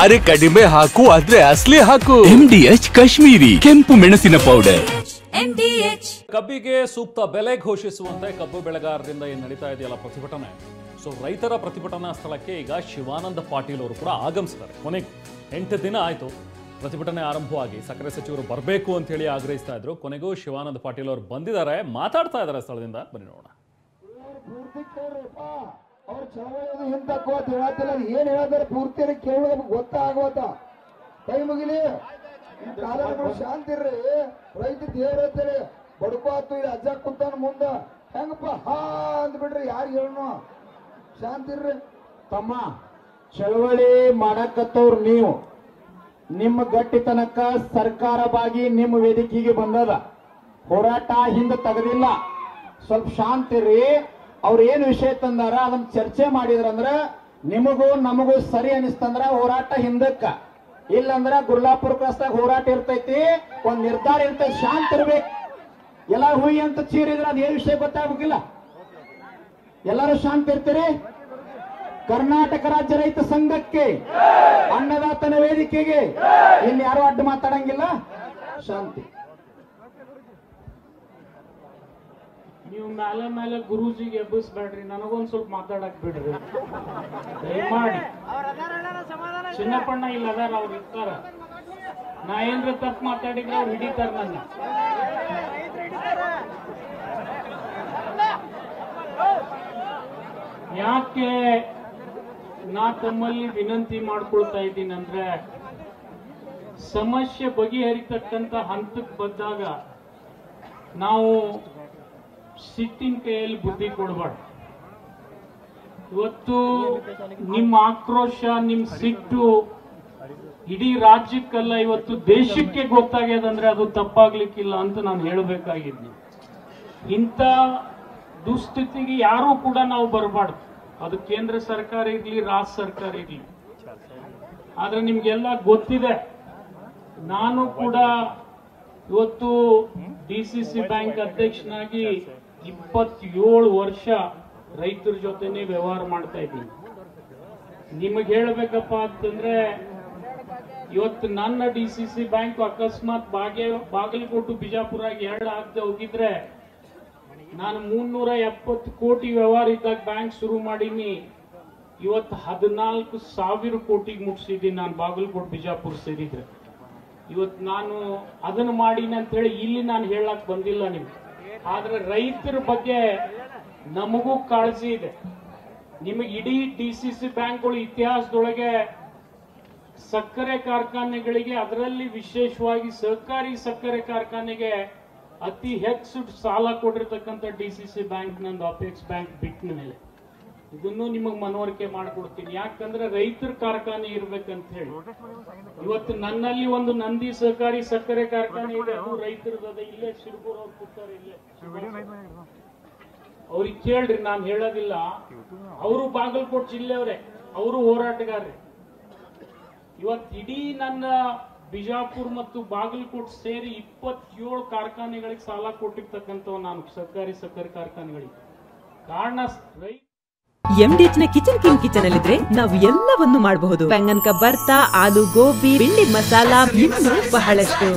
ಅರೆ ಕಡಿಮೆ ಹಾಕು ಆದ್ರೆ ಅಸಲಿ ಹಾಕು. MDH ಕಾಶ್ಮೀರಿ ಕೆಂಪು ಮೆಣಸಿನ ಪೌಡರ್. ಕಬ್ಬಿಗೆ ಸೂಕ್ತ ಬೆಲೆ ಘೋಷಿಸುವಂತೆ ಕಬ್ಬು ಬೆಳೆಗಾರರಿಂದ ಏನು ನಡೀತಾ ಇದೆಯಲ್ಲ ಪ್ರತಿಭಟನೆ. ಸೊ ರೈತರ ಪ್ರತಿಭಟನಾ ಸ್ಥಳಕ್ಕೆ ಈಗ ಶಿವಾನಂದ ಪಾಟೀಲ್ ಅವರು ಕೂಡ ಆಗಮಿಸಿದ್ದಾರೆ. ಕೊನೆಗೆ 8 ದಿನ ಆಯಿತು ಪ್ರತಿಭಟನೆ ಆರಂಭವಾಗಿ. ಸಕ್ಕರೆ ಸಚಿವರು ಬರಬೇಕು ಅಂತ ಹೇಳಿ ಆಗ್ರಹಿಸ್ತಾ ಇದ್ರು. ಕೊನೆಗೂ ಶಿವಾನಂದ ಪಾಟೀಲ್ ಅವರು ಬಂದಿದ್ದಾರೆ, ಮಾತಾಡ್ತಾ ಇದ್ದಾರೆ ಸ್ಥಳದಿಂದ. ಬನ್ನಿ ನೋಡೋಣ. ಅವ್ರು ಚಳವಳಿ ಹಿಂದಕ್ಕೋತ್ ಹೇಳತ್ತಿಲ್ಲ, ಏನ್ ಹೇಳದಾರೆ ಪೂರ್ತಿ ಕೇಳೋದು ಗೊತ್ತಾಗೋತ. ಕೈ ಮುಗಿಲಿ, ಕಾಲಗಳು ಶಾಂತಿ ಇರ್ರಿ. ರೈತ ದೇವ್ರತ್ತೇಳಿ ಬಡ್ಕೋತು, ಇಲ್ಲಿ ಅಜ್ಜ ಕುಂತಾನ ಮುಂದ ಹೆಂಗಪ್ಪ ಹಾ ಅಂದ್ ಬಿಡ್ರಿ, ಯಾರಿಗೆ ಹೇಳೋಣ? ಶಾಂತಿ ಇರ್ರಿ. ತಮ್ಮ ಚಳವಳಿ ಮಾಡಕತ್ತವ್ರು ನೀವು, ನಿಮ್ಮ ಗಟ್ಟಿತನಕ ಸರ್ಕಾರವಾಗಿ ನಿಮ್ಮ ವೇದಿಕೆಗೆ ಬಂದದ. ಹೋರಾಟ ಹಿಂದೆ ತೆಗೆದಿಲ್ಲ. ಸ್ವಲ್ಪ ಶಾಂತಿ ಇರ್ರಿ. ಅವ್ರ ಏನ್ ವಿಷಯ ತಂದಾರ ಅದನ್ನ ಚರ್ಚೆ ಮಾಡಿದ್ರಂದ್ರ ನಿಮಗೂ ನಮಗೂ ಸರಿ ಅನಿಸ್ತಂದ್ರ ಹೋರಾಟ ಹಿಂದಕ್ಕ, ಇಲ್ಲಂದ್ರ ಗುರ್ಲಾಪುರ ಕ್ರಾಸ್ದಾಗ ಹೋರಾಟ ಇರ್ತೈತಿ, ಒಂದ್ ನಿರ್ಧಾರ ಇರ್ತೈತಿ. ಶಾಂತ ಇರ್ಬೇಕು. ಎಲ್ಲ ಹುಯಿ ಅಂತ ಚೀರಿದ್ರೆ ಅದ್ ಏನ್ ವಿಷಯ ಗೊತ್ತಾಗಬೇಕಿಲ್ಲ. ಎಲ್ಲರೂ ಶಾಂತ ಇರ್ತೀರಿ. ಕರ್ನಾಟಕ ರಾಜ್ಯ ರೈತ ಸಂಘಕ್ಕೆ, ಅನ್ನದಾತನ ವೇದಿಕೆಗೆ ಇಲ್ಲಿ ಯಾರು ಅಡ್ಡ ಮಾತಾಡಂಗಿಲ್ಲ. ಶಾಂತಿ. ನೀವು ಮೇಲೆ ಮೇಲೆ ಗುರೂಜಿಗೆ ಎಬ್ಬಿಸ್ಬೇಡ್ರಿ, ನನಗೊಂದ್ ಸ್ವಲ್ಪ ಮಾತಾಡಕ್ ಬಿಡ್ರಿ ದಯಮಾಡಿ. ಚಿನ್ನಪ್ಪಣ್ಣ ಇಲ್ಲ ಅದಾರ, ಅವ್ರು ಇರ್ತಾರ. ನಾ ಏನ್ರ ತಪ್ಪು ಮಾತಾಡಿದ್ರೆ ಅವ್ರು ಹಿಡಿತಾರ ನನ್ನ. ಯಾಕೆ ನಾ ತಮ್ಮಲ್ಲಿ ವಿನಂತಿ ಮಾಡ್ಕೊಳ್ತಾ ಇದ್ದೀನಿ ಅಂದ್ರೆ, ಸಮಸ್ಯೆ ಬಗೆಹರಿತಕ್ಕಂತ ಹಂತಕ್ಕೆ ಬಂದಾಗ ನಾವು ಸಿಟ್ಟಿನ ಕೈಯಲ್ಲಿ ಬುದ್ಧಿ ಕೊಡಬಾರ್ದು. ಇವತ್ತು ನಿಮ್ಮ ಆಕ್ರೋಶ, ನಿಮ್ಮ ಸಿಟ್ಟು ಇಡೀ ರಾಜ್ಯಕ್ಕಲ್ಲ, ಇವತ್ತು ದೇಶಕ್ಕೆ ಗೊತ್ತಾಗ್ಯದಂದ್ರೆ ಅದು ತಪ್ಪಾಗ್ಲಿಕ್ಕಿಲ್ಲ ಅಂತ ನಾನು ಹೇಳಬೇಕಾಗಿದ್ದೆ. ಇಂಥ ದುಸ್ಥಿತಿಗೆ ಯಾರೂ ಕೂಡ ನಾವು ಬರಬಾರ್ದು. ಅದು ಕೇಂದ್ರ ಸರ್ಕಾರ ಇರ್ಲಿ, ರಾಜ್ಯ ಸರ್ಕಾರ ಇರ್ಲಿ. ಆದ್ರೆ ನಿಮ್ಗೆಲ್ಲ ಗೊತ್ತಿದೆ, ನಾನು ಕೂಡ ಇವತ್ತು DCC ಬ್ಯಾಂಕ್ ಅಧ್ಯಕ್ಷನಾಗಿ 27 ವರ್ಷ ರೈತರ ಜೊತೆನೆ ವ್ಯವಹಾರ ಮಾಡ್ತಾ ಇದ್ದೀನಿ. ನಿಮಗೆ ಹೇಳಬೇಕಪ್ಪ ಅಂತಂದ್ರೆ, ಇವತ್ತು ನನ್ನ DCC ಬ್ಯಾಂಕ್ ಅಕಸ್ಮಾತ್ ಬಾಗಲಕೋಟೆ ಬಿಜಾಪುರಾಗ 2 ಆಗದೆ ಹೋಗಿದ್ರೆ, ನಾನು 370 ಕೋಟಿ ವ್ಯವಹಾರ ಇದ್ದಾಗ ಬ್ಯಾಂಕ್ ಶುರು ಮಾಡೀನಿ. ಇವತ್ತು 14,000 ಕೋಟಿಗೆ ಮುಗಿಸಿದ್ದೀನಿ ನಾನು ಬಾಗಲಕೋಟೆ ಬಿಜಾಪುರ ಸೇರಿದ್ರೆ. ಇವತ್ತು ನಾನು ಅದನ್ನು ಮಾಡೀನಿ ಅಂತ ಹೇಳಿ ಇಲ್ಲಿ ನಾನು ಹೇಳಕ್ ಬಂದಿಲ್ಲ ನಿಮ್ಗೆ. ಆದ್ರೆ ರೈತರ ಬಗ್ಗೆ ನಮಗೂ ಕಾಳಜಿ ಇದೆ. ನಿಮಗೆ ಇಡೀ DCC ಬ್ಯಾಂಕ್ಗಳು ಇತಿಹಾಸದೊಳಗೆ ಸಕ್ಕರೆ ಕಾರ್ಖಾನೆಗಳಿಗೆ, ಅದರಲ್ಲಿ ವಿಶೇಷವಾಗಿ ಸಹಕಾರಿ ಸಕ್ಕರೆ ಕಾರ್ಖಾನೆಗೆ ಅತಿ ಹೆಚ್ಚು ಸಾಲ ಕೊಟ್ಟಿರ್ತಕ್ಕಂಥ DCC ಬ್ಯಾಂಕ್ ನಂದು ಅಪೆಕ್ಸ್ ಬ್ಯಾಂಕ್ ಬಿಟ್ಟ ಮೇಲೆ. ಇದನ್ನು ನಿಮಗೆ ಮನವರಿಕೆ ಮಾಡಿಕೊಡ್ತೀನಿ. ಯಾಕಂದ್ರೆ ರೈತರ ಕಾರ್ಖಾನೆ ಇರ್ಬೇಕಂತ ಹೇಳಿ. ಇವತ್ತು ನನ್ನಲ್ಲಿ ಒಂದು ನಂದಿ ಸಹಕಾರಿ ಸಕ್ಕರೆ ಕಾರ್ಖಾನೆ ಇದೆ, ಅದು ರೈತರದ. ಇಲ್ಲೇ ಶಿರಪುರ ಅವ್ರು ಕೂತಾರೆ, ಇಲ್ಲೇ ಅವ್ರಿಗೆ ಕೇಳ್ರಿ, ನಾನು ಹೇಳೋದಿಲ್ಲ. ಅವರು ಬಾಗಲಕೋಟೆ ಜಿಲ್ಲೆಯವರೇ, ಅವರು ಹೋರಾಟಗಾರರೇ. ಇವತ್ತು ಇಡೀ ನನ್ನ ಬಿಜಾಪುರ ಮತ್ತು ಬಾಗಲಕೋಟೆ ಸೇರಿ 27 ಕಾರ್ಖಾನೆಗಳಿಗೆ ಸಾಲ ಕೊಟ್ಟಿರ್ತಕ್ಕಂಥವು ನಾನು, ಸಹಕಾರಿ ಸಕ್ಕರೆ ಕಾರ್ಖಾನೆಗಳಿಗೆ. ಕಾರಣ ರೈತ. MDH ನ ಕಿಚನ್ ಅಲ್ಲಿದ್ರೆ ನಾವು ಎಲ್ಲವನ್ನು ಮಾಡಬಹುದು. ಬೆಂಗನ್ ಕಾ ಬರ್ತಾ, ಆಲೂ ಗೋಬಿ, ಭಿಂಡಿ ಮಸಾಲಾ, ಇನ್ನೂ ಬಹಳಷ್ಟು.